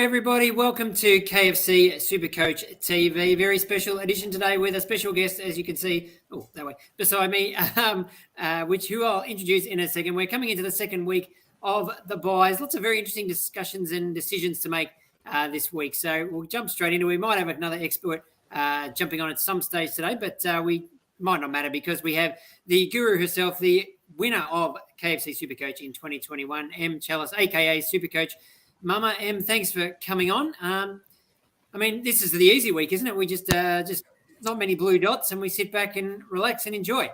everybody. Welcome to KFC SuperCoach TV. Very special edition today with a special guest, as you can see, that way, beside me, who I'll introduce in a second. We're coming into the second week of the buys. Lots of very interesting discussions and decisions to make this week. So we'll jump straight into it. We might have another expert jumping on at some stage today, but we might not matter because we have the guru herself, the winner of KFC SuperCoach in 2021, M. Chalice, a.k.a. SuperCoach Mumma. M, thanks for coming on. This is the easy week, isn't it? We just not many blue dots, and we sit back and relax and enjoy.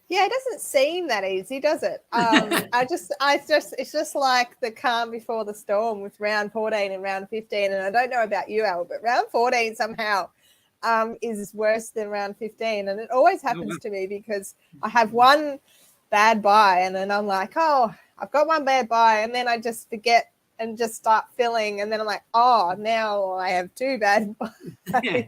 Yeah, it doesn't seem that easy, does it? It's just like the calm before the storm with round 14 and round 15. And I don't know about you, Al, but round 14 somehow is worse than round 15. And it always happens to me because I have one bad buy and then I'm like, oh, I've got one bad buy, and then I just forget and just start filling, and then I'm like, oh, now I have two bad buys. Yeah.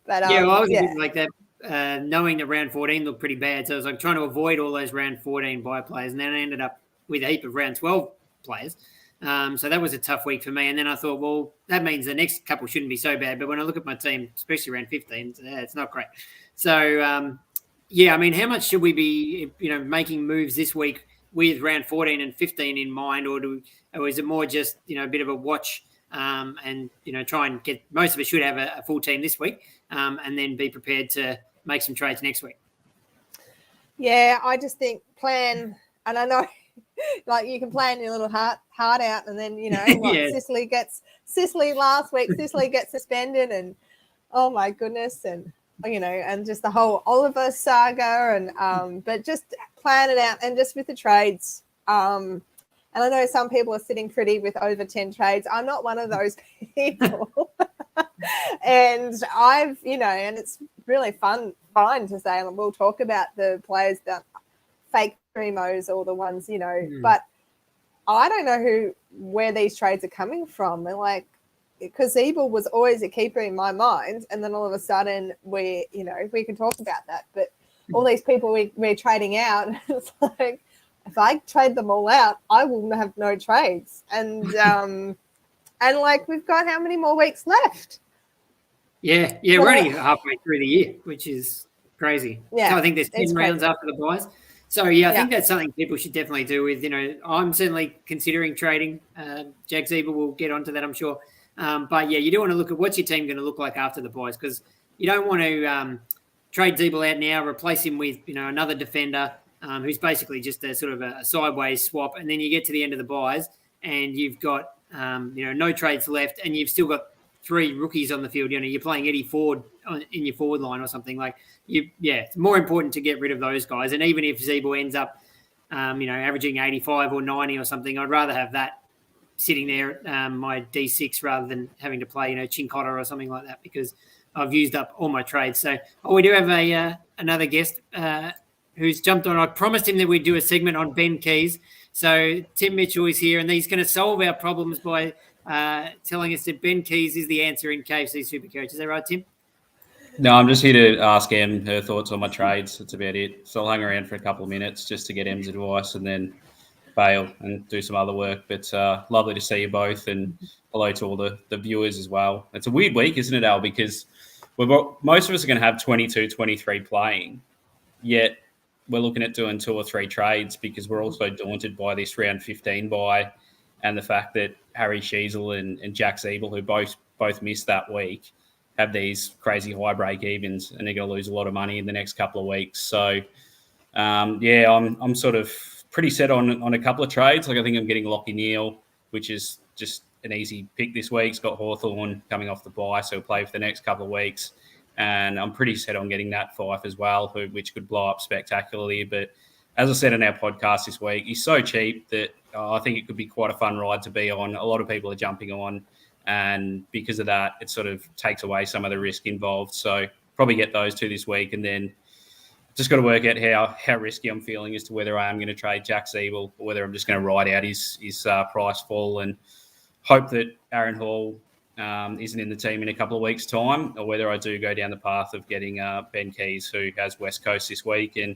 But I was a bit like that, knowing that round 14 looked pretty bad, so I was like trying to avoid all those round 14 buy players, and then I ended up with a heap of round 12 players. So that was a tough week for me, and then I thought, well, that means the next couple shouldn't be so bad. But when I look at my team, especially around 15, it's not great. So how much should we be, making moves this week with round 14 and 15 in mind, or is it more just, a bit of a watch and, try and get – most of us should have a full team this week and then be prepared to make some trades next week? Yeah, I just think plan – and I know like you can plan your little heart out, and then, Sicily last week, Sicily gets suspended, and oh my goodness, and and just the whole Oliver saga, and but just plan it out, and just with the trades. And I know some people are sitting pretty with over 10 trades. I'm not one of those people. And I've, and it's really fun to say, and we'll talk about the players that fake premos or the ones, but I don't know where these trades are coming from. And like, because Zebel was always a keeper in my mind, and then all of a sudden we can talk about that, but all these people we're trading out, it's like, if I trade them all out, I will have no trades. And and like, we've got how many more weeks left? Yeah, we're only halfway through the year, which is crazy. Yeah, so I think there's 10 rounds after the buys. So, I think that's something people should definitely do with, I'm certainly considering trading. Jack Zebel will get onto that, I'm sure. But, you do want to look at what's your team going to look like after the buys, because you don't want to trade Zebel out now, replace him with, another defender who's basically just a sort of a sideways swap, and then you get to the end of the buys and you've got, no trades left, and you've still got three rookies on the field. You're playing Eddie Ford in your forward line or something. Like, it's more important to get rid of those guys. And even if Zebel ends up, averaging 85 or 90 or something, I'd rather have that sitting there, my D6, rather than having to play, Chincotta or something like that, because I've used up all my trades. So, we do have another guest who's jumped on. I promised him that we'd do a segment on Ben Keays. So Tim Mitchell is here, and he's going to solve our problems by telling us that Ben Keays is the answer in KFC SuperCoach. Is that right, Tim? No, I'm just here to ask Em her thoughts on my trades. That's about it. So I'll hang around for a couple of minutes just to get Em's advice and then bail and do some other work. But lovely to see you both, and hello to all the viewers as well. It's a weird week, isn't it, Al? Because most of us are going to have 22, 23 playing, yet we're looking at doing 2 or 3 trades because we're also daunted by this round 15 buy and the fact that Harry Sheezel and Jack Zebel, who both missed that week, have these crazy high break evens, and they're going to lose a lot of money in the next couple of weeks. So, I'm sort of pretty set on a couple of trades. Like, I think I'm getting Lockie Neal, which is just an easy pick this week. He's got Hawthorn coming off the bye, so he'll play for the next couple of weeks. And I'm pretty set on getting Nat Fyfe as well, which could blow up spectacularly. But as I said in our podcast this week, he's so cheap that I think it could be quite a fun ride to be on. A lot of people are jumping on, and because of that, it sort of takes away some of the risk involved. So probably get those 2 this week, and then just got to work out how risky I'm feeling as to whether I am going to trade Jack Zebel or whether I'm just going to ride out his price fall and hope that Aaron Hall isn't in the team in a couple of weeks' time, or whether I do go down the path of getting Ben Keays, who has West Coast this week. And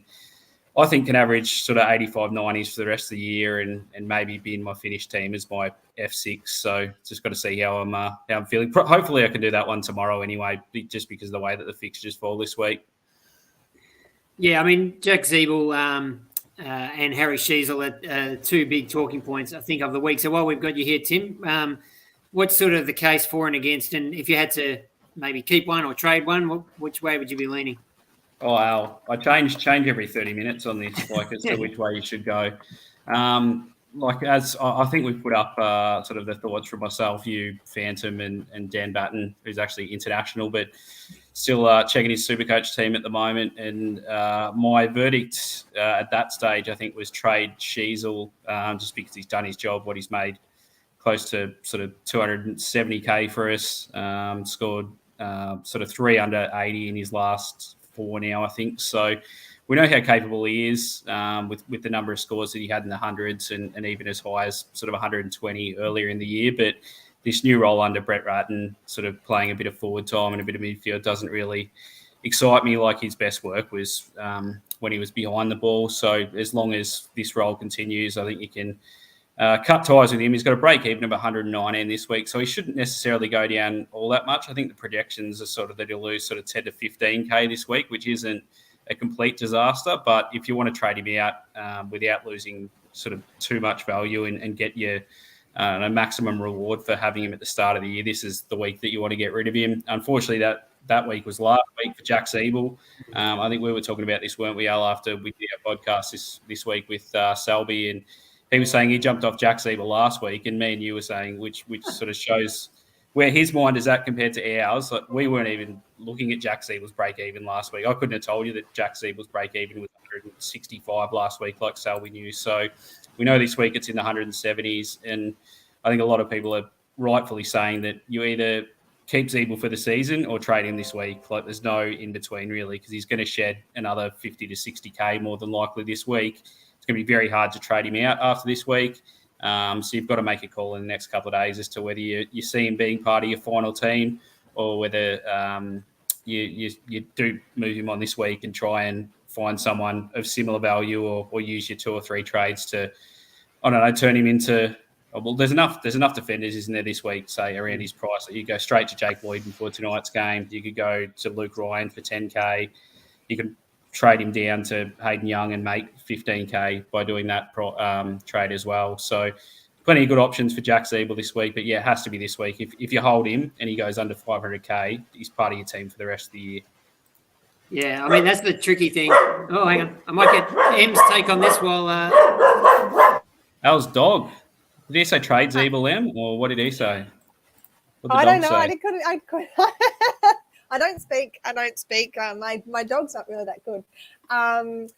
I think can average sort of 85, 90s for the rest of the year and maybe be in my finish team as my F6. So just got to see how I'm feeling. Hopefully I can do that one tomorrow anyway, just because of the way that the fixtures fall this week. Yeah, I mean, Jack Zebel and Harry Sheezel are two big talking points, I think, of the week. So while we've got you here, Tim, what's sort of the case for and against? And if you had to maybe keep one or trade one, which way would you be leaning? Oh, Al, I change every 30 minutes on this, like as to which way you should go. Like as I think we've put up sort of the thoughts from myself, you, Phantom, and Dan Batten, who's actually international, but still checking his Supercoach team at the moment. And my verdict at that stage, I think, was trade Sheezel, just because he's done his job, what he's made close to sort of 270K for us, scored sort of 3 under 80 in his last 4 now, I think. So we know how capable he is with the number of scores that he had in the hundreds and even as high as sort of 120 earlier in the year. But this new role under Brett Ratton, sort of playing a bit of forward time and a bit of midfield, doesn't really excite me like his best work was when he was behind the ball. So as long as this role continues, I think you can cut ties with him. He's got a break even of 119 this week, so he shouldn't necessarily go down all that much. I think the projections are sort of that he'll lose sort of 10 to 15K this week, which isn't a complete disaster. But if you want to trade him out without losing sort of too much value and get your a maximum reward for having him at the start of the year, this is the week that you want to get rid of him. Unfortunately, that week was last week for Jack Zebel. I think we were talking about this, weren't we, Al, after we did our podcast this week with Selby, and he was saying he jumped off Jack Zebel last week, and me and you were saying, which sort of shows where his mind is at compared to ours. Like, we weren't even looking at Jack Zebel's break-even last week. I couldn't have told you that Jack Zebel's break-even was 165 last week, like Selby knew. So we know this week it's in the 170s, and I think a lot of people are rightfully saying that you either keep Zebel for the season or trade him this week. Like, there's no in-between, really, because he's going to shed another 50 to 60K more than likely this week. It's going to be very hard to trade him out after this week. So you've got to make a call in the next couple of days as to whether you see him being part of your final team or whether you do move him on this week and try and find someone of similar value or use your 2 or 3 trades to, I don't know, turn him into – well, there's enough defenders, isn't there, this week, say, around his price. You go straight to Jake Boyd before tonight's game. You could go to Luke Ryan for 10K. You can trade him down to Hayden Young and make 15K by doing that trade as well. So plenty of good options for Jack Zebel this week. But, yeah, it has to be this week. If you hold him and he goes under 500K, he's part of your team for the rest of the year. Yeah, I mean, that's the tricky thing. Oh, hang on. I might get Em's take on this while... How's dog? Did he say trade Zebel, Em, or what did he say? I don't know. I don't speak. My dog's not really that good. I'm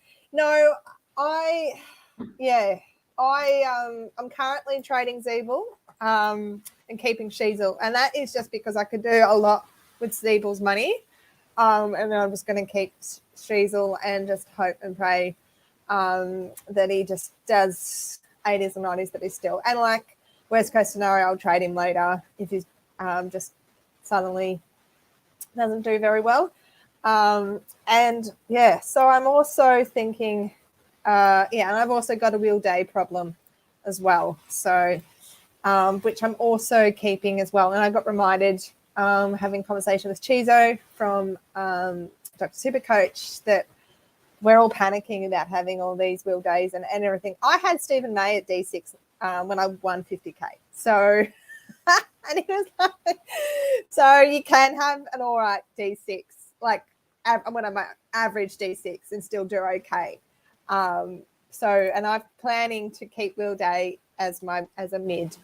currently trading Zebel and keeping Sheezel, and that is just because I could do a lot with Zebel's money, and then I'm just going to keep Sheezel and just hope and pray that he just does 80s and 90s, but he's still, and like worst case scenario, I'll trade him later if he's just suddenly doesn't do very well. So I'm also thinking, and I've also got a wheel day problem as well. So, which I'm also keeping as well. And I got reminded, having a conversation with Chizo from Dr. Supercoach, that we're all panicking about having all these wheel days and everything. I had Stephen May at D6 when I won 50K. So, and he was like, so you can have an all right D6, like when I'm at average D6 and still do okay. And I'm planning to keep wheel day as a mid.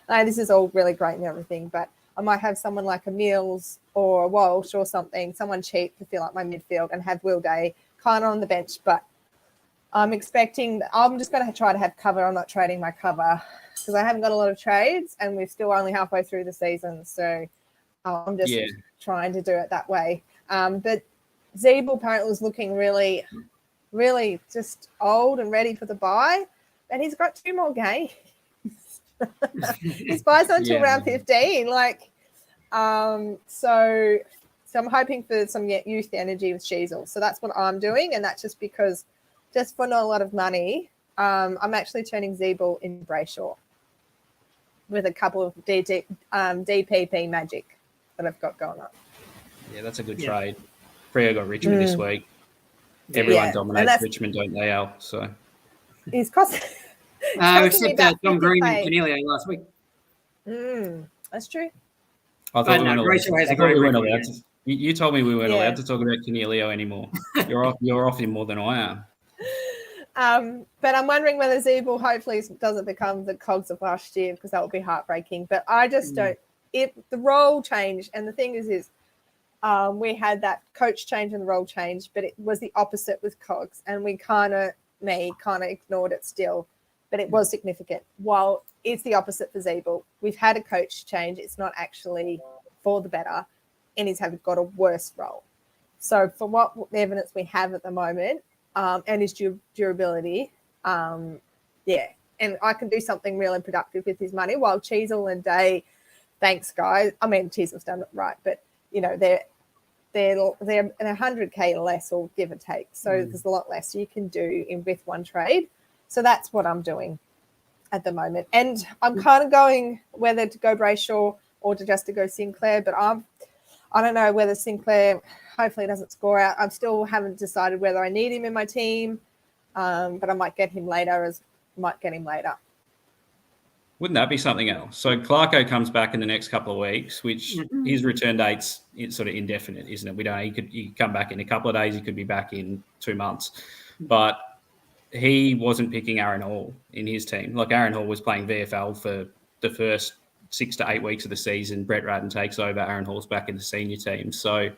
Now, this is all really great and everything, but I might have someone like a Mills or a Walsh or something, someone cheap to fill up my midfield and have wheel day kind of on the bench. But I'm expecting, I'm just going to try to have cover. I'm not trading my cover because I haven't got a lot of trades and we're still only halfway through the season. So I'm just trying to do it that way. But Zebel apparently was looking really, really just old and ready for the bye. And he's got 2 more games. His bye's not until round 15. So I'm hoping for some youth energy with Sheezel. So that's what I'm doing. And that's just because just for not a lot of money, I'm actually turning Zebel in Brayshaw with a couple of DPP magic that I've got going on. Yeah, that's a good trade. Freo got Richmond this week. Everyone dominates Richmond, don't they, Al? So he's costing. Except Tom Green and Cornelio last week. That's true. I thought we weren't allowed to. You told me we weren't allowed to talk about Cornelio anymore. You're off him more than I am. But I'm wondering whether Zebel hopefully doesn't become the cogs of last year, because that would be heartbreaking. But I just don't. If the role change, and the thing is we had that coach change and the role change, but it was the opposite with Cogs, and we kind of ignored it still, but it was significant. While it's the opposite for Zebel, we've had a coach change. It's not actually for the better, and he's got a worse role. So for what evidence we have at the moment, and his durability, and I can do something really productive with his money, while Sheezel and Day, thanks guys. I mean, Sheezel's done it right, but they're 100K less, or give or take. So there's a lot less you can do with one trade. So that's what I'm doing at the moment. And I'm kind of going whether to go Brayshaw or to go Sinclair, but I don't know whether Sinclair hopefully doesn't score out. I still haven't decided whether I need him in my team, but I might get him later. Wouldn't that be something else? So Clarko comes back in the next couple of weeks, which his return date's sort of indefinite, isn't it? We don't. He could come back in a couple of days. He could be back in 2 months, but he wasn't picking Aaron Hall in his team. Like, Aaron Hall was playing VFL for the first 6 to 8 weeks of the season. Brett Ratton takes over. Aaron Hall's back in the senior team. So,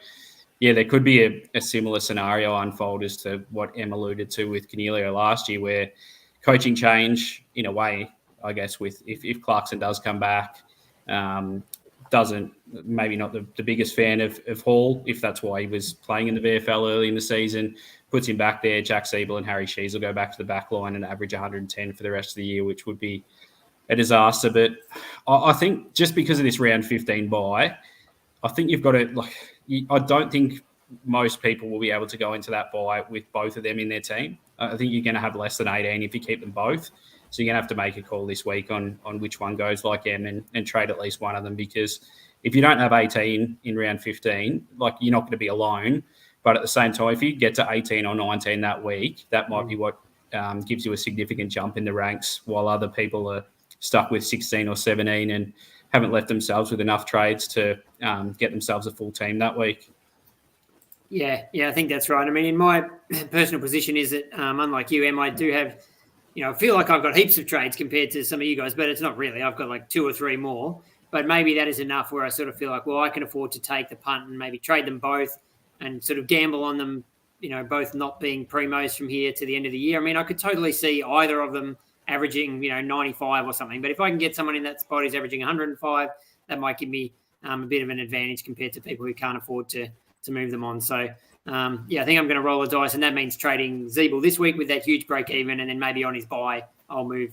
yeah, there could be a similar scenario unfold as to what Em alluded to with Cornelio last year, where coaching change, in a way, I guess, with if Clarkson does come back, maybe not the biggest fan of Hall, if that's why he was playing in the VFL early in the season, puts him back there. Jack Zebel and Harry Sheezel go back to the back line and average 110 for the rest of the year, which would be a disaster. But I think just because of this round 15 bye, I think you've got to, I don't think most people will be able to go into that bye with both of them in their team. I think you're going to have less than 18 if you keep them both. So you're going to have to make a call this week on which one goes like Em and trade at least one of them, because if you don't have 18 in round 15, you're not going to be alone. But at the same time, if you get to 18 or 19 that week, that might be what gives you a significant jump in the ranks, while other people are stuck with 16 or 17 and haven't left themselves with enough trades to get themselves a full team that week. Yeah, I think that's right. I mean, in my personal position is that, unlike you, Em, I do have, I feel like I've got heaps of trades compared to some of you guys, but it's not really. I've got 2 or 3 more. But maybe that is enough where I sort of feel like, well, I can afford to take the punt and maybe trade them both and sort of gamble on them, both not being primos from here to the end of the year. I mean, I could totally see either of them averaging, 95 or something. But if I can get someone in that spot who's averaging 105, that might give me a bit of an advantage compared to people who can't afford to move them on. So, I think I'm going to roll the dice, and that means trading Zebel this week with that huge break even, and then maybe on his bye, I'll move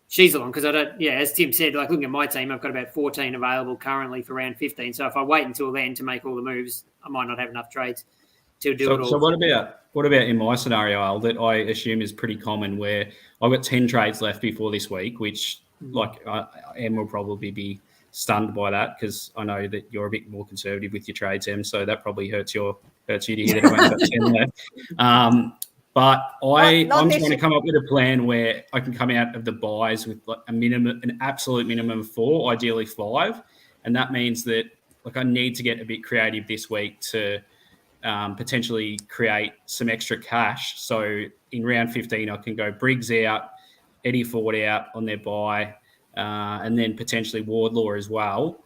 Sheezel on, because I don't, as Tim said, looking at my team, I've got about 14 available currently for round 15. So if I wait until then to make all the moves, I might not have enough trades to do it all. So what about in my scenario, Al, that I assume is pretty common, where I've got 10 trades left before this week, which Em will probably be stunned by that, because I know that you're a bit more conservative with your trades, Em, so that probably hurts you to hear that I've only got 10 left. But I'm trying to come up with a plan where I can come out of the buys with an absolute minimum of 4, ideally 5. And that means that I need to get a bit creative this week to potentially create some extra cash. So in round 15, I can go Briggs out, Eddie Ford out on their buy, and then potentially Wardlaw as well.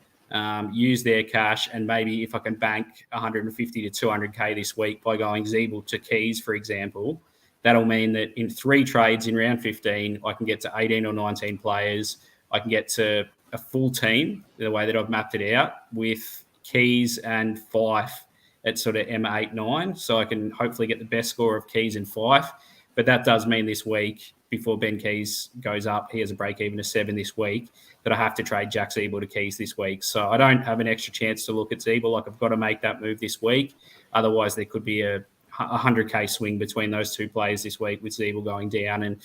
Use their cash, and maybe if I can bank 150 to 200K this week by going Zebel to Keays, for example, that'll mean that in 3 trades in round 15, I can get to 18 or 19 players. I can get to a full team the way that I've mapped it out, with Keays and Fife at sort of M8, 9. So I can hopefully get the best score of Keays and Fife. But that does mean this week, before Ben Keays goes up, he has a break even of 7 this week, that I have to trade Jack Zebel to Keays this week. So I don't have an extra chance to look at Zebel. I've got to make that move this week. Otherwise, there could be a 100K swing between those two players this week, with Zebel going down and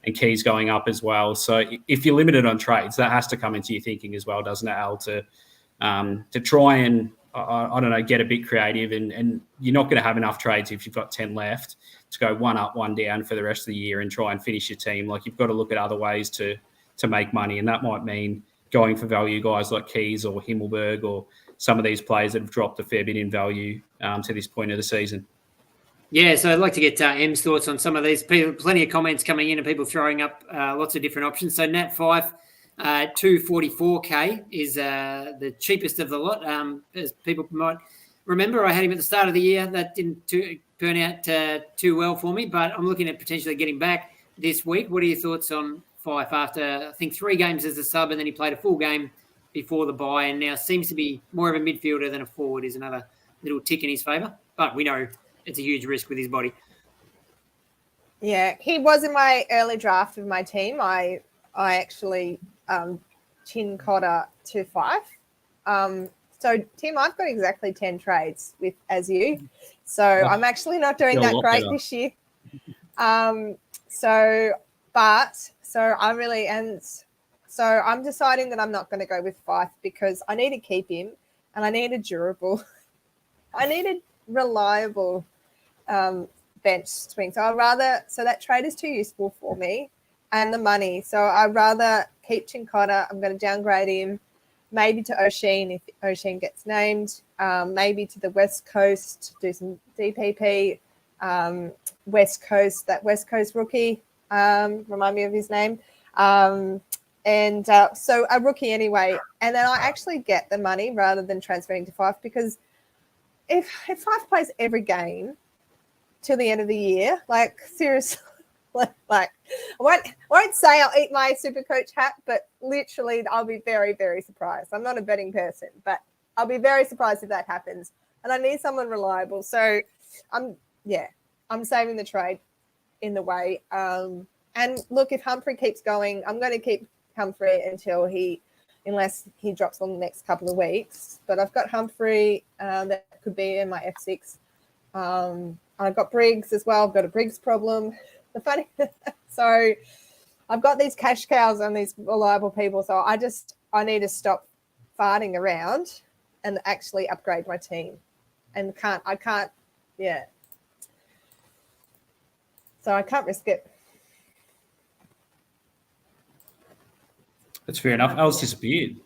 Keays going up as well. So if you're limited on trades, that has to come into your thinking as well, doesn't it, Al, to try and, I don't know, get a bit creative. And you're not going to have enough trades if you've got 10 left to go one up, one down for the rest of the year and try and finish your team. Like, you've got to look at other ways to make money, and that might mean going for value guys like Keays or Himmelberg or some of these players that have dropped a fair bit in value to this point of the season. Yeah, so I'd like to get Em's thoughts on some of these. Plenty of comments coming in and people throwing up lots of different options. So Nat Fife, 244K is the cheapest of the lot. As people might remember, I had him at the start of the year. That didn't turn out too well for me, but I'm looking at potentially getting back this week. What are your thoughts on Fife after, I think, 3 games as a sub, and then he played a full game before the bye, and now seems to be more of a midfielder than a forward, is another little tick in his favour. But we know it's a huge risk with his body. Yeah, he was in my early draft of my team. I actually chin cotter to Fife. So, Tim, I've got exactly 10 trades as you. So I'm actually not doing that great this year. So I'm deciding that I'm not going to go with Fife because I need to keep him, and I need a durable, I need a reliable bench swing. So that trade is too useful for me and the money. So I'd rather keep Chincotta. I'm going to downgrade him, maybe to O'Sheen if O'Sheen gets named, maybe to the West Coast, do some DPP, that West Coast rookie, remind me of his name. So a rookie anyway. And then I actually get the money rather than transferring to Fife, because if Fife plays every game till the end of the year, like, seriously, like I won't say I'll eat my SuperCoach hat, but literally I'll be very, very surprised. I'm not a betting person, but I'll be very surprised if that happens. And I need someone reliable. So I'm saving the trade in the way. And look, if Humphrey keeps going, I'm going to keep Humphrey unless he drops on the next couple of weeks. But I've got Humphrey that could be in my F6. I've got Briggs as well. I've got a Briggs problem. So I've got these cash cows and these reliable people. So I need to stop farting around and actually upgrade my team. And I can't. So I can't risk it. That's fair enough. Al's disappeared.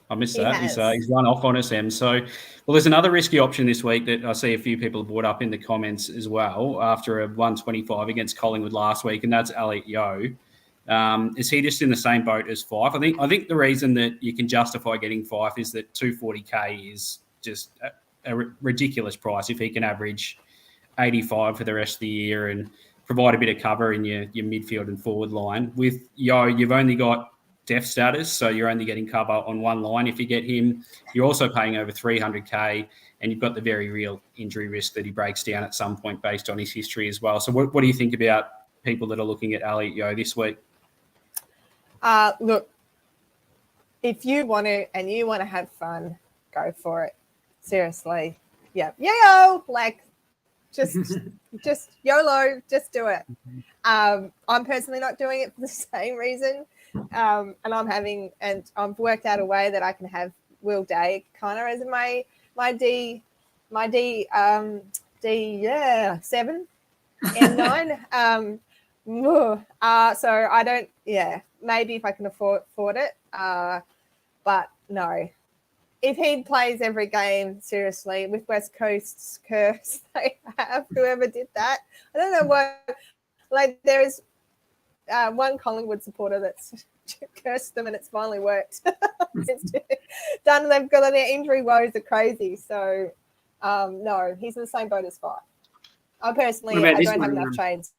I missed that. He's run off on us, Em. So, well, there's another risky option this week that I see a few people have brought up in the comments as well after a 125 against Collingwood last week, and that's Elliot Yeo. Is he just in the same boat as Fife? I think the reason that you can justify getting Fife is that 240K is just a ridiculous price if he can average 85 for the rest of the year and provide a bit of cover in your midfield and forward line. With Yeo, you've only got depth status, so you're only getting cover on one line. If you get him, you're also paying over 300K, and you've got the very real injury risk that he breaks down at some point based on his history as well. So what do you think about people that are looking at Elliot Yeo this week? Look, if you want to have fun, go for it. Seriously. Yeah. Yo, like just YOLO, just do it. I'm personally not doing it for the same reason. And I've worked out a way that I can have Will Day kind of as my D 7 and 9. So I don't, maybe if I can afford it, but no. If he plays every game, seriously, with West Coast's curse they have, whoever did that, I don't know what, like, there is one Collingwood supporter that's cursed them and it's finally worked. It's done. They've got their injury woes are crazy. So, no, he's in the same boat as Fife. I don't have enough trades.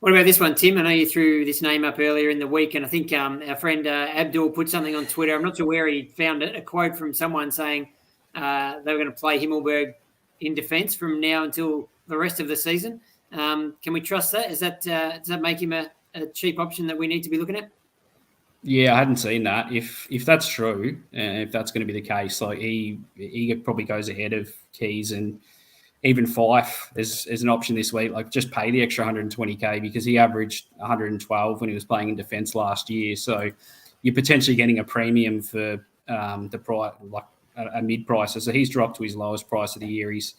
What about this one, Tim? I know you threw this name up earlier in the week, and I think our friend Abdul put something on Twitter. I'm not sure where he found it, a quote from someone saying they were going to play Himmelberg in defence from now until the rest of the season. Can we trust that? Does that make him a cheap option that we need to be looking at? Yeah, I hadn't seen that. If that's true, if that's going to be the case, like he probably goes ahead of Keays and even Fife is an option this week. Like, just pay the extra 120K because he averaged 112 when he was playing in defence last year. So you're potentially getting a premium for the price, like a mid pricer. So he's dropped to his lowest price of the year. He's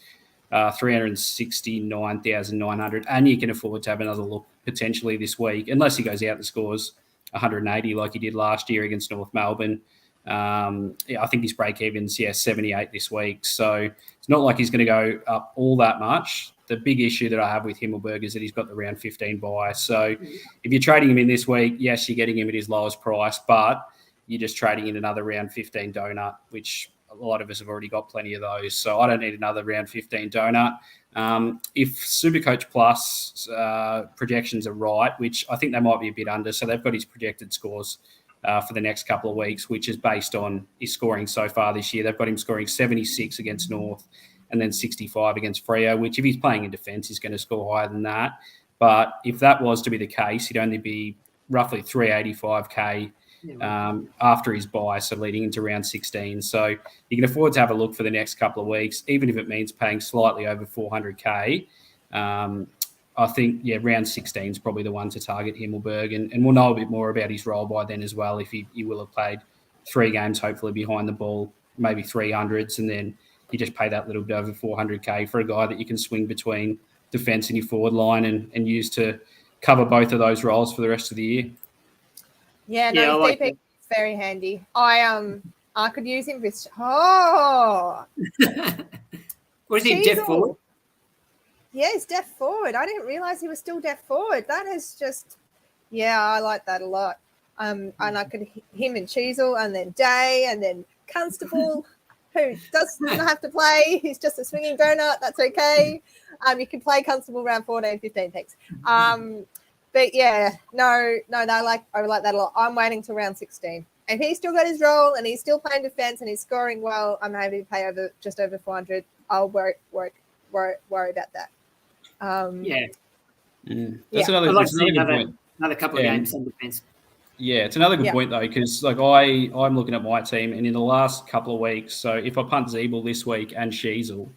369,900, and you can afford to have another look potentially this week, unless he goes out and scores 180 like he did last year against North Melbourne. I think his break even's 78 this week. So it's not like he's going to go up all that much. The big issue that I have with Himmelberg is that he's got the round 15 buy. So if you're trading him in this week, yes, you're getting him at his lowest price, but you're just trading in another round 15 donut, which a lot of us have already got plenty of those. So I don't need another round 15 donut. If SuperCoach Plus projections are right, which I think they might be a bit under, so they've got his projected scores for the next couple of weeks, which is based on his scoring so far this year. They've got him scoring 76 against North and then 65 against Freo, which if he's playing in defence, he's going to score higher than that. But if that was to be the case, he'd only be roughly 385K after his buy, so leading into round 16. So you can afford to have a look for the next couple of weeks, even if it means paying slightly over 400K. I think, round 16 is probably the one to target Himmelberg, and we'll know a bit more about his role by then as well, if he will have played 3 games, hopefully behind the ball, maybe 300s, and then you just pay that little bit over 400K for a guy that you can swing between defence and your forward line and use to cover both of those roles for the rest of the year. Yeah, no, his DP is very handy. I could use him with What is he, deaf forward? Yeah, he's deaf forward. I didn't realise he was still deaf forward. That is just, I like that a lot. And I could him and Sheezel and then Day and then Constable, who doesn't have to play. He's just a swinging donut. That's okay. You can play Constable round 14, 15, thanks. But I like that a lot. I'm waiting till round 16. If he's still got his role and he's still playing defence and he's scoring well, I'm happy to pay just over 400. I'll worry about that. That's another good point. Another couple of games in defence. Yeah, it's another good point though, because like I'm looking at my team, and in the last couple of weeks, so if I punt Zebel this week and Sheezel,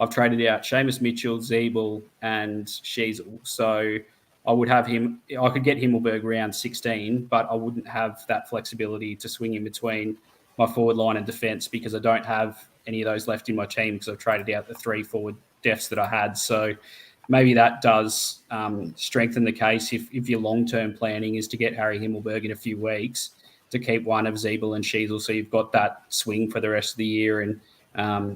I've traded out Seamus Mitchell, Zebel, and Sheezel. So I would have him. I could get Himmelberg round 16, but I wouldn't have that flexibility to swing in between my forward line and defence because I don't have any of those left in my team because I've traded out the 3 forward defs that I had. So maybe that does strengthen the case if your long-term planning is to get Harry Himmelberg in a few weeks to keep one of Zebel and Sheezel, so you've got that swing for the rest of the year. And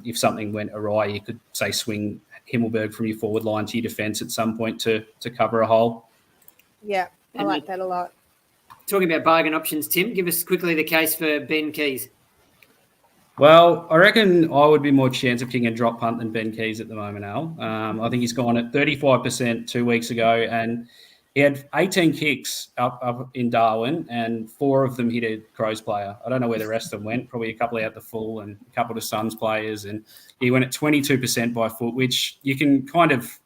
if something went awry, you could, say, swing Himmelberg from your forward line to your defence at some point to cover a hole. Yeah, I like that a lot. Talking about bargain options, Tim, give us quickly the case for Ben Keays. Well, I reckon I would be more chance of kicking a drop punt than Ben Keays at the moment, Al. I think he's gone at 35% 2 weeks ago, and he had 18 kicks up in Darwin, and 4 of them hit a Crows player. I don't know where the rest of them went, probably a couple out the full and a couple to Suns players, and he went at 22% by foot, which you can kind of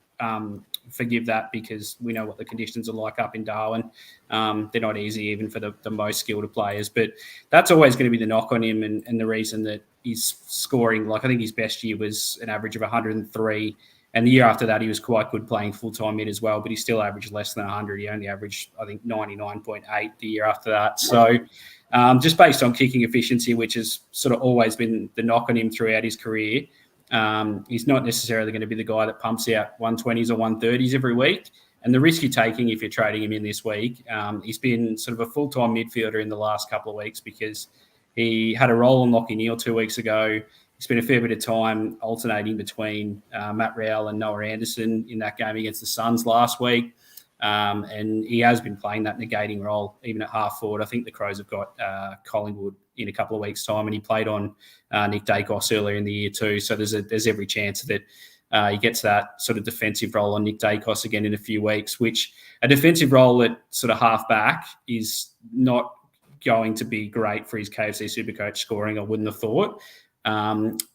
forgive that because we know what the conditions are like up in Darwin. They're not easy even for the most skilled of players, but that's always going to be the knock on him, and the reason that he's scoring, like I think his best year was an average of 103, and the year after that he was quite good playing full-time mid as well, but he still averaged less than 100. He only averaged, I think, 99.8 the year after that. So just based on kicking efficiency, which has sort of always been the knock on him throughout his career, he's not necessarily going to be the guy that pumps out 120s or 130s every week. And the risk you're taking if you're trading him in this week, he's been sort of a full-time midfielder in the last couple of weeks because he had a role on Lachie Neale 2 weeks ago. He spent a fair bit of time alternating between Matt Rowell and Noah Anderson in that game against the Suns last week. And he has been playing that negating role, even at half forward. I think the Crows have got Collingwood in a couple of weeks' time, and he played on Nick Dacos earlier in the year too. So there's every chance that he gets that sort of defensive role on Nick Dacos again in a few weeks, which a defensive role at sort of half back is not going to be great for his KFC Supercoach scoring, I wouldn't have thought.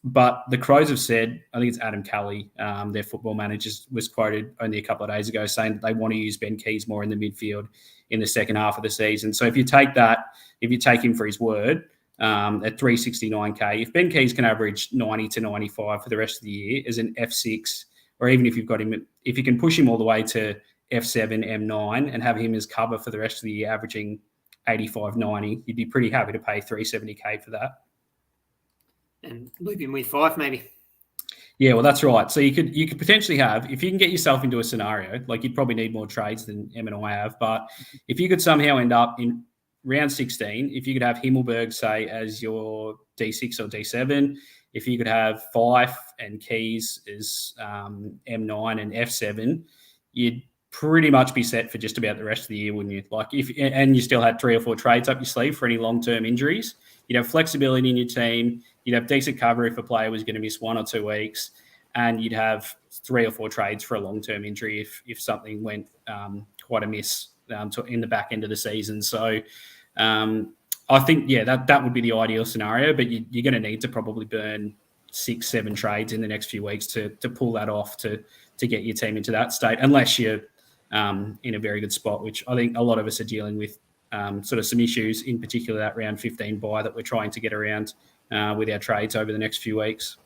But the Crows have said, I think it's Adam Kelly, their football manager, was quoted only a couple of days ago saying that they want to use Ben Keays more in the midfield in the second half of the season. So if you take him for his word, at 369K, if Ben Keays can average 90 to 95 for the rest of the year as an F6 or even if you've got him, if you can push him all the way to F7, M9 and have him as cover for the rest of the year, averaging 85, 90, you'd be pretty happy to pay $370K for that. And loop him with 5 maybe. Yeah, well, that's right. So you could potentially have, if you can get yourself into a scenario, like you'd probably need more trades than Em and I have, but if you could somehow end up in round 16, if you could have Himmelberg, say, as your D6 or D7, if you could have Fife and Keays as M9 and F7, you'd pretty much be set for just about the rest of the year, wouldn't you? Like and you still had 3 or 4 trades up your sleeve for any long-term injuries. You'd have flexibility in your team. You'd have decent cover if a player was going to miss 1 or 2 weeks, and you'd have 3 or 4 trades for a long-term injury if something went quite amiss in the back end of the season. So I think, that would be the ideal scenario, but you're going to need to probably burn 6, 7 trades in the next few weeks to pull that off to get your team into that state, unless you're in a very good spot, which I think a lot of us are dealing with sort of some issues, in particular that round 15 bye that we're trying to get around with our trades over the next few weeks.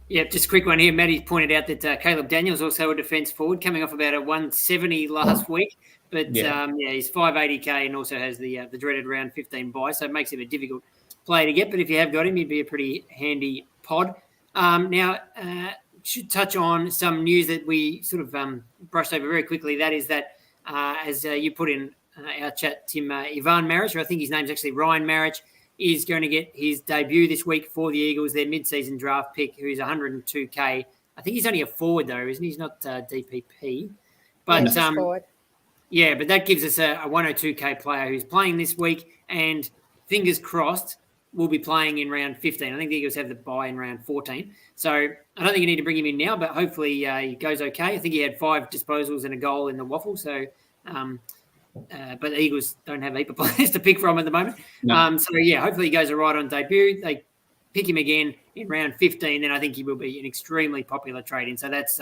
Yeah, just a quick one here. Maddie pointed out that Caleb Daniels also a defence forward, coming off about a 170 last week. But, he's 580K and also has the dreaded round 15 bye, so it makes him a difficult player to get. But if you have got him, he'd be a pretty handy pod. Now, should touch on some news that we sort of brushed over very quickly. That is that, as you put in our chat, Tim, Ivan Maric, or I think his name's actually Ryan Maric, is going to get his debut this week for the Eagles, their mid-season draft pick, who's 102K. I think he's only a forward, though, isn't he? He's not DPP. But forward. Yeah, but that gives us a 102K player who's playing this week, and fingers crossed will be playing in round 15. I think the Eagles have the bye in round 14. So I don't think you need to bring him in now, but hopefully he goes okay. I think he had 5 disposals and a goal in the waffle. So, but the Eagles don't have a heap of players to pick from at the moment. No. Hopefully he goes all right on debut. They pick him again in round 15, then I think he will be an extremely popular trade-in. So that's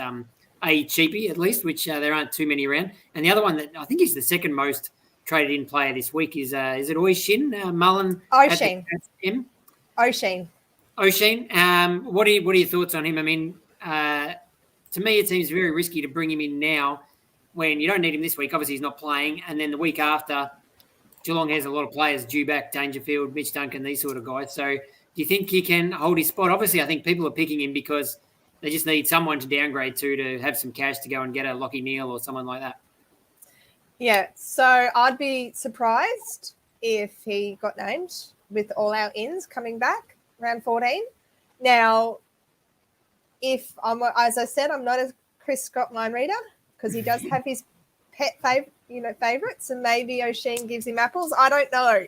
a cheapie at least, which there aren't too many around. And the other one that I think is the second most traded in player this week is it Oishin Mullen? Oishin. Oishin. What are your thoughts on him? I mean, to me, it seems very risky to bring him in now when you don't need him this week. Obviously, he's not playing. And then the week after, Geelong has a lot of players due back, Dangerfield, Mitch Duncan, these sort of guys. So do you think he can hold his spot? Obviously, I think people are picking him because they just need someone to downgrade to have some cash to go and get a Lachie Neale or someone like that. Yeah, so I'd be surprised if he got named with all our ins coming back round 14. Now, as I said, I'm not a Chris Scott mind reader because he does have his pet favourites, and maybe Oishin gives him apples. I don't know.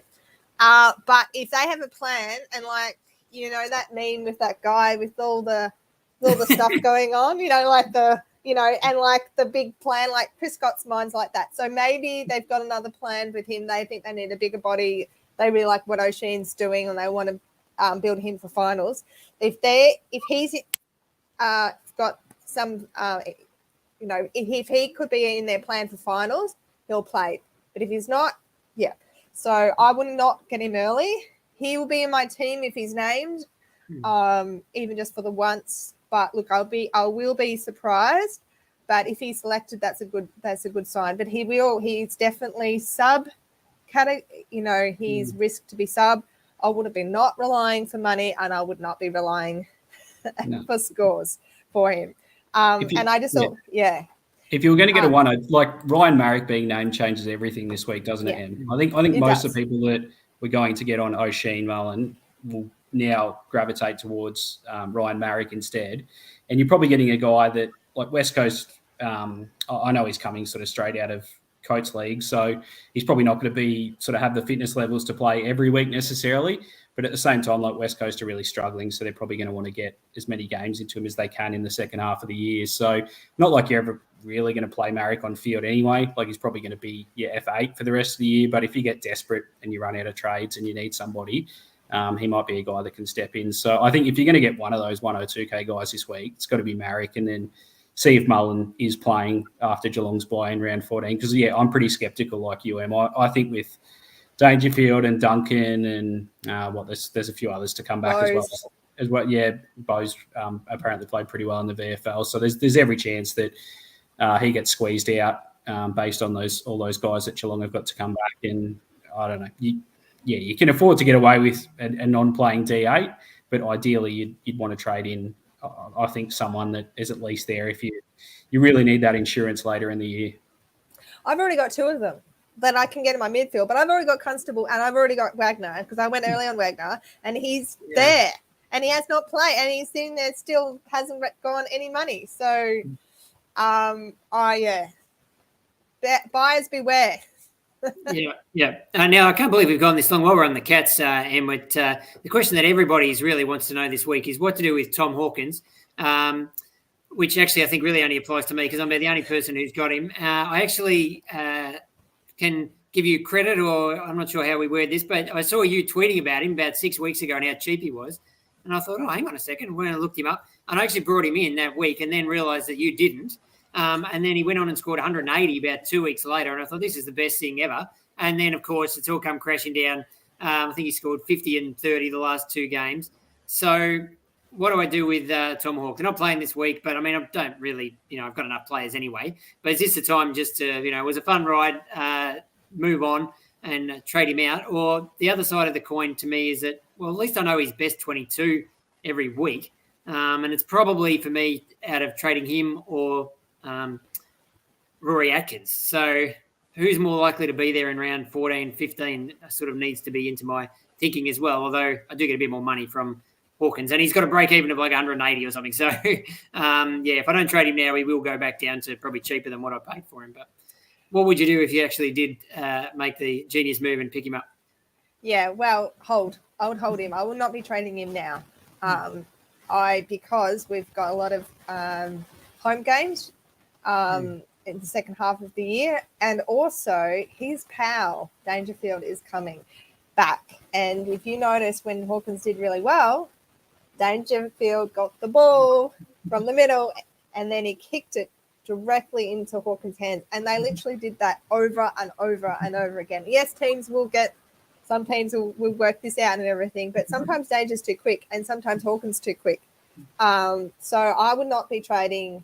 But if they have a plan and that meme with that guy with all the stuff going on, and the big plan, like Chris Scott's mind's like that. So maybe they've got another plan with him. They think they need a bigger body. They really like what Oishin's doing, and they want to build him for finals. If he's got some, if he could be in their plan for finals, he'll play. But if he's not, yeah. So I would not get him early. He will be in my team if he's named, even just for the once. But look, I will be surprised. But if he's selected, that's a good sign. But he's definitely sub category. He's risked to be sub. I would have been not relying for money, and I would not be relying for scores for him. And I just thought, If you were going to get a 1-0, like Ryan Maric being named changes everything this week, doesn't it, Em? I think most of the people that we're going to get on Oishin Mullen will now gravitate towards Ryan Maric instead. And you're probably getting a guy that, like West Coast, I know he's coming sort of straight out of Coates League, so he's probably not going to be sort of have the fitness levels to play every week necessarily. But at the same time, like West Coast are really struggling, so they're probably going to want to get as many games into him as they can in the second half of the year. So not like you're ever really going to play Maric on field anyway. Like he's probably going to be F8 for the rest of the year. But if you get desperate and you run out of trades and you need somebody, he might be a guy that can step in. So I think if you're going to get one of those 102K guys this week, it's got to be Maric, and then see if Mullen is playing after Geelong's bye in round 14. Because, I'm pretty sceptical like you am. I think with Dangerfield and Duncan and there's a few others to come back as well. as well. Yeah, Bo's apparently played pretty well in the VFL, so there's every chance that he gets squeezed out based on all those guys that Geelong have got to come back. And I don't know, you can afford to get away with a non-playing D8, but ideally you'd want to trade in, I think, someone that is at least there if you really need that insurance later in the year. I've already got 2 of them that I can get in my midfield, but I've already got Constable and I've already got Wagner because I went early on Wagner and he's there and he has not played and he's sitting there still hasn't gone any money. So, buyers beware. Yeah. Now, I can't believe we've gone this long while we're on the Cats, Emmet. The question that everybody really wants to know this week is what to do with Tom Hawkins, which actually I think really only applies to me because I'm the only person who's got him. I actually can give you credit, or I'm not sure how we word this, but I saw you tweeting about him about 6 weeks ago and how cheap he was. And I thought, hang on a second, when I looked him up, and I actually brought him in that week and then realised that you didn't. And then he went on and scored 180 about 2 weeks later. And I thought, this is the best thing ever. And then, of course, it's all come crashing down. I think he scored 50 and 30 the last 2 games. So what do I do with Tom Hawkins? They're not playing this week, but, I mean, I don't really, I've got enough players anyway. But is this the time just to, it was a fun ride, move on and trade him out? Or the other side of the coin to me is that, well, at least I know he's best 22 every week. And it's probably, for me, out of trading him or Rory Atkins. So who's more likely to be there in round 14, 15 sort of needs to be into my thinking as well, although I do get a bit more money from Hawkins. And he's got a break even of like 180 or something. So, if I don't trade him now, he will go back down to probably cheaper than what I paid for him. But what would you do if you actually did make the genius move and pick him up? Yeah, well, I would hold him. I will not be trading him now. Because we've got a lot of home games in the second half of the year, and also his pal Dangerfield is coming back. And if you notice, when Hawkins did really well, Dangerfield got the ball from the middle and then he kicked it directly into Hawkins' hands, and they literally did that over and over and over again. Yes, some teams will work this out and everything, but sometimes Danger's too quick and sometimes Hawkins too quick. So I would not be trading.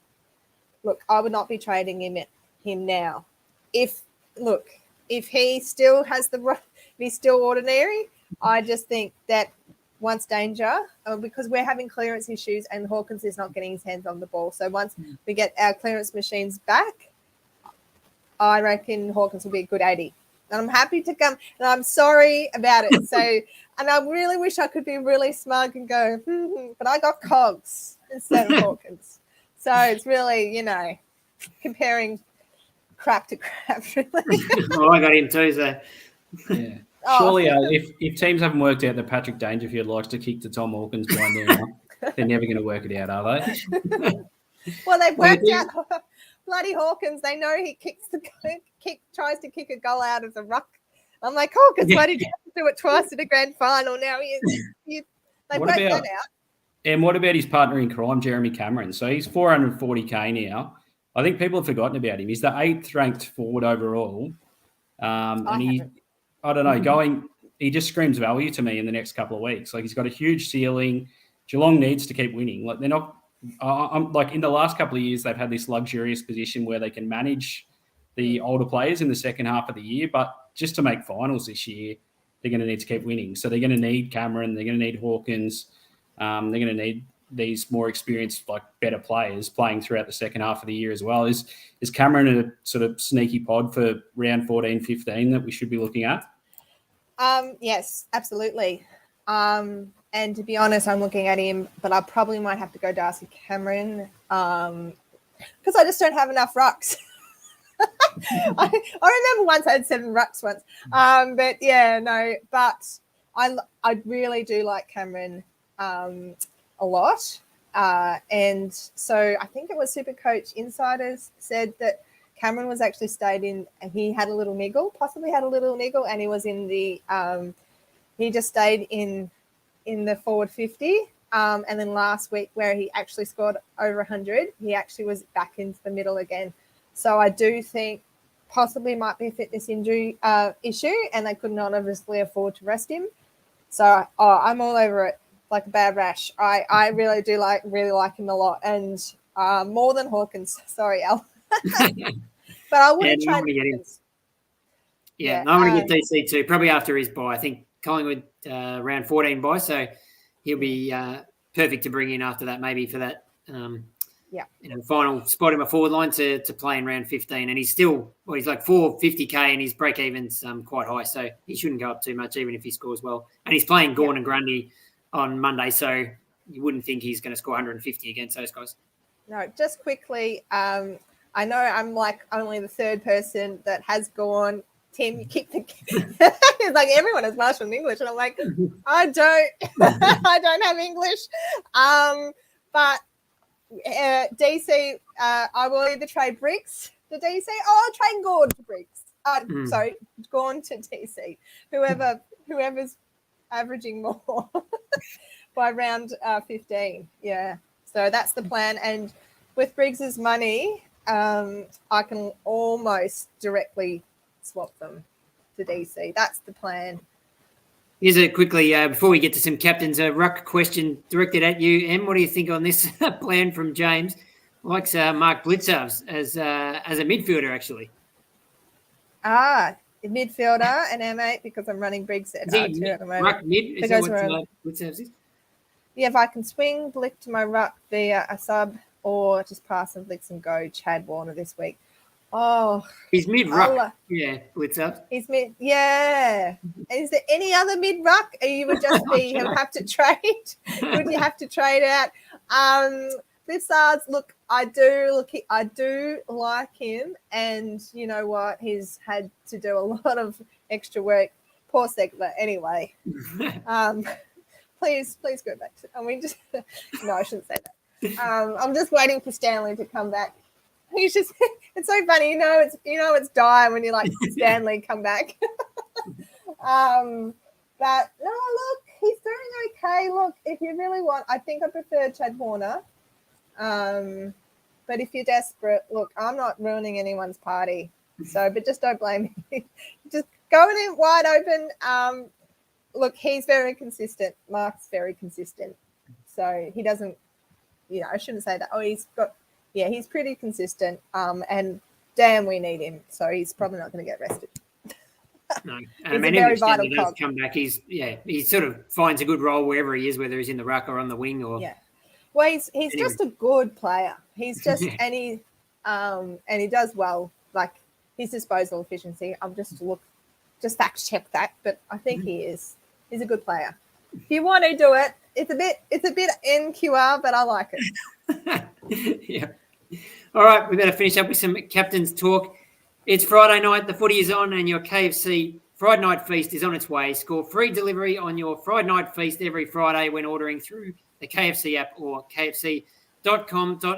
Look, I would not be trading him now. If he still has if he's still ordinary, I just think that once Danger, because we're having clearance issues and Hawkins is not getting his hands on the ball. So once we get our clearance machines back, I reckon Hawkins will be a good 80. And I'm happy to come, and I'm sorry about it. So, and I really wish I could be really smug and go, but I got Cogs instead of Hawkins. So it's really, comparing crap to crap, really. Well, I got him too, so. Yeah. Surely, if teams haven't worked out that Patrick Dangerfield likes to kick to Tom Hawkins by now, they're never going to work it out, are they? Well, they've worked out bloody Hawkins. They know he tries to kick a goal out of the ruck. I'm like, Hawkins, why did you have to do it twice in a grand final? Now they've worked that out. And what about his partner in crime, Jeremy Cameron? So he's 440K now. I think people have forgotten about him. He's the 8th ranked forward overall. I don't know, he just screams value to me in the next couple of weeks. Like, he's got a huge ceiling. Geelong needs to keep winning. Like, they're not, like, in the last couple of years, they've had this luxurious position where they can manage the older players in the second half of the year. But just to make finals this year, they're going to need to keep winning. So they're going to need Cameron. They're going to need Hawkins. They're going to need these more experienced, like, better players playing throughout the second half of the year as well. Is Cameron a sort of sneaky pod for round 14, 15 that we should be looking at? Yes, absolutely. And to be honest, I'm looking at him, but I probably might have to go Darcy Cameron because I just don't have enough rucks. I remember once I had 7 rucks once. But I really do like Cameron a lot. And so I think it was SuperCoach Insiders said that Cameron was actually stayed in, and he had a little niggle, and he was in the he just stayed in the forward 50. And then last week, where he actually scored over 100, he actually was back into the middle again. So I do think possibly might be a fitness injury issue, and they could not obviously afford to rest him. So I'm all over it. like a bad rash. I really do really like him a lot, and more than Hawkins. Sorry, Al. But I wouldn't trade Hawkins. Yeah, I want to get DC too, probably after his bye. I think Collingwood round 14 bye, so he'll be perfect to bring in after that, maybe for that final spot in my forward line to play in round 15. And he's still, he's like 450k and his break even's quite high, so he shouldn't go up too much even if he scores well. And he's playing Gawn and Grundy on Monday, so you wouldn't think he's going to score 150 against those guys. No, just quickly, I know I'm like only the third person that has gone. Tim, you keep the it's like everyone has Marshall in English, and I'm like, I don't have English. But DC, I will either trade Briggs to DC, or I'll trade Gawn to Briggs. Sorry, Gawn to DC. Whoever's averaging more by round 15. Yeah. So that's the plan. And with Briggs's money, I can almost directly swap them to DC. That's the plan. Here's a quickly, before we get to some captains, a ruck question directed at you, Em. What do you think on this plan from James? Likes Mark Blitzarves as a midfielder, actually. A midfielder and M8 because I'm running Briggs at R2 at the moment. Ruck mid? Is that what Blitzarves is? Yeah, if I can swing Blick to my ruck via a sub or just pass and Blitz and go Chad Warner this week. Oh, he's mid ruck. Blitzarves. He's mid. Yeah. Is there any other mid ruck? You would just be have to trade. Would you have to trade out? Blitzarves. Look, I do like him, and you know what? He's had to do a lot of extra work. Poor Segler. Anyway. Please go back to. I mean, just no, I shouldn't say that. I'm just waiting for Stanley to come back. He's just, it's so funny, it's dire when you're like, Stanley, come back. But no, look, he's doing okay. Look, if you really want, I think I prefer Chad Warner. But if you're desperate, look, I'm not ruining anyone's party. So, but just don't blame me. Just going in wide open. Look, he's very consistent. Mark's very consistent. So he doesn't, I shouldn't say that. Oh, he's pretty consistent. And damn, we need him. So he's probably not going to get rested. No, I mean, every time he does come back, he sort of finds a good role wherever he is, whether he's in the ruck or on the wing or. Yeah. Well, he's just a good player. He's just and he does well. Like his disposal efficiency. I'm just fact check that, but I think he is. He's a good player. If you want to do it, it's a bit NQR, but I like it. Yeah. All right, we better finish up with some captain's talk. It's Friday night, the footy is on, and your KFC Friday night feast is on its way. Score free delivery on your Friday night feast every Friday when ordering through the KFC app or kfc.com.au.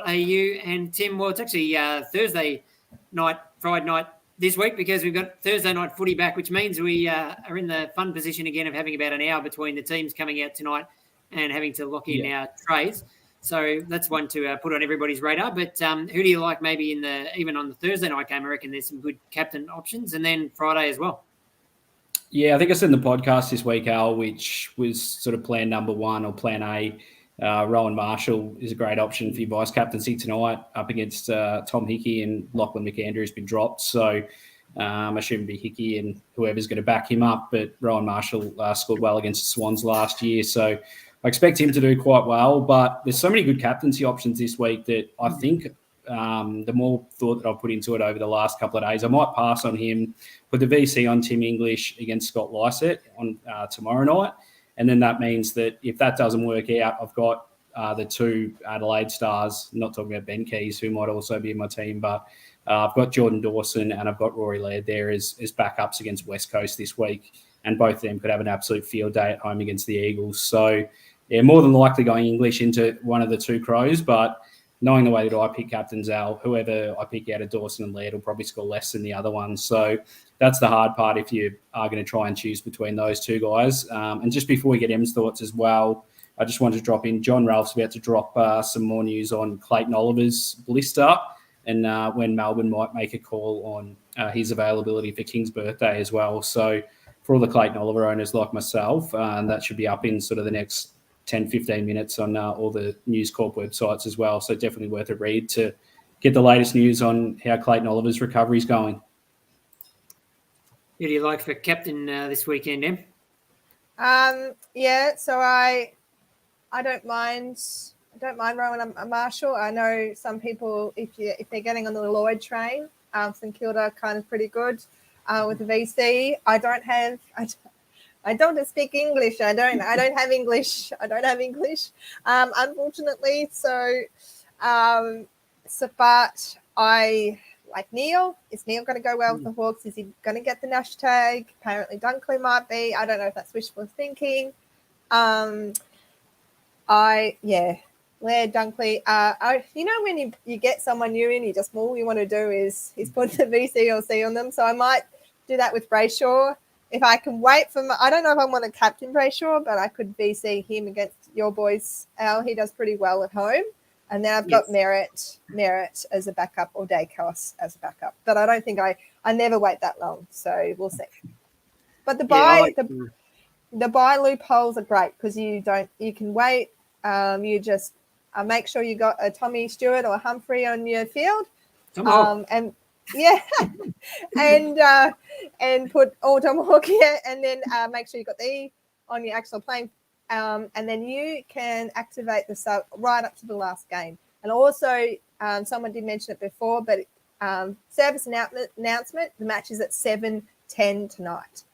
And Tim, well, it's actually Thursday night, Friday night this week because we've got Thursday night footy back, which means we are in the fun position again of having about an hour between the teams coming out tonight and having to lock in our trades. So that's one to put on everybody's radar. But who do you like maybe even on the Thursday night game? I reckon there's some good captain options, and then Friday as well. Yeah, I think I said in the podcast this week, Al, which was sort of plan number one or plan A. Rowan Marshall is a great option for your vice captaincy tonight up against Tom Hickey, and Lachlan McAndrew has been dropped. So I assume it'll be Hickey and whoever's going to back him up. But Rowan Marshall scored well against the Swans last year. So I expect him to do quite well. But there's so many good captaincy options this week that I think the more thought that I've put into it over the last couple of days, I might pass on him, put the VC on Tim English against Scott Lycett on tomorrow night. And then that means that if that doesn't work out, I've got the two Adelaide stars, not talking about Ben Keays, who might also be in my team, but I've got Jordan Dawson and I've got Rory Laird there as backups against West Coast this week. And both of them could have an absolute field day at home against the Eagles. So, yeah, more than likely going English into one of the two Crows, but knowing the way that I pick captains, Al, whoever I pick out of Dawson and Laird will probably score less than the other one. So that's the hard part if you are going to try and choose between those two guys. And just before we get Em's thoughts as well, I just wanted to drop in, John Ralph's about to drop some more news on Clayton Oliver's blister and when Melbourne might make a call on his availability for King's birthday as well. So for all the Clayton Oliver owners like myself, that should be up in sort of the next 10, 15 minutes on all the News Corp websites as well. So definitely worth a read to get the latest news on how Clayton Oliver's recovery is going. Who do you like for captain this weekend, Em? Yeah, so I don't mind. I don't mind Rowan Marshall. I know some people, if they're getting on the Lloyd train, St Kilda kind of pretty good with the VC. I don't speak English. I don't have English. Unfortunately. So, but I like Neil. Is Neil going to go well with the Hawks? Is he going to get the Nash tag? Apparently Dunkley might be. I don't know if that's wishful thinking. Blair Dunkley. When you get someone new in, you just all you want to do is put the VC or C on them. So I might do that with Brayshaw. If I can wait I don't know if I want to captain Brayshaw, but I could VC him against your boys. Al, he does pretty well at home. And then I've got Merritt as a backup or Dacos as a backup. But I don't think I never wait that long. So we'll see. But the buy loopholes are great because you can wait. You just make sure you got a Tommy Stewart or a Humphrey on your field. And put Tomahawk and then make sure you got the E on your actual plane. And then you can activate the sub right up to the last game. And also, someone did mention it before, but service announcement, the match is at 7:10 tonight.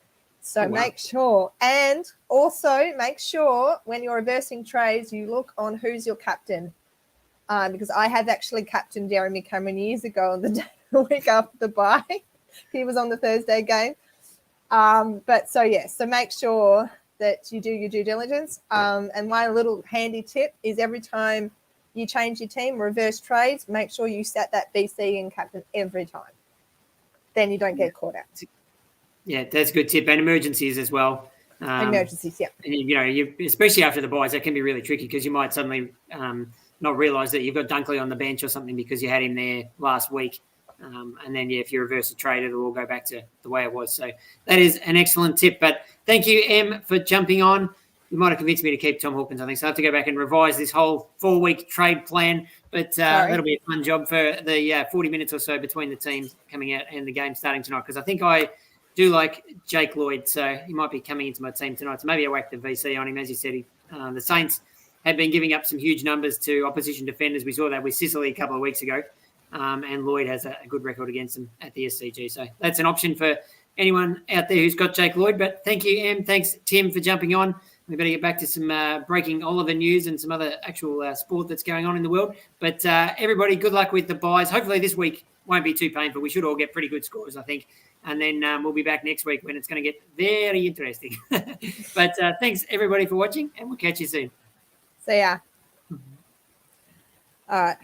So make sure. And also make sure when you're reversing trades, you look on who's your captain. Because I have actually captained Jeremy Cameron years ago on the week after the bye. He was on the Thursday game. So make sure that you do your due diligence. And my little handy tip is every time you change your team, reverse trades, make sure you set that BC and captain every time. Then you don't get caught out. Yeah, that's a good tip. And emergencies as well. Emergencies, yeah. And, you especially after the buys, that can be really tricky because you might suddenly not realise that you've got Dunkley on the bench or something because you had him there last week. And then, if you reverse a trade, it'll all go back to the way it was. So that is an excellent tip. But thank you, Em, for jumping on. You might have convinced me to keep Tom Hawkins, I think. So I have to go back and revise this whole 4-week trade plan. But that'll be a fun job for the 40 minutes or so between the teams coming out and the game starting tonight because I think I do like Jake Lloyd. So he might be coming into my team tonight. So maybe I whack the VC on him. As you said, the Saints had been giving up some huge numbers to opposition defenders. We saw that with Sicily a couple of weeks ago. And Lloyd has a good record against them at the SCG. So that's an option for anyone out there who's got Jake Lloyd. But thank you, Em. Thanks, Tim, for jumping on. We better get back to some breaking Oliver news and some other actual sport that's going on in the world. But everybody, good luck with the buys. Hopefully this week won't be too painful. We should all get pretty good scores, I think. And then we'll be back next week when it's going to get very interesting. But thanks, everybody, for watching, and we'll catch you soon. See ya. All right.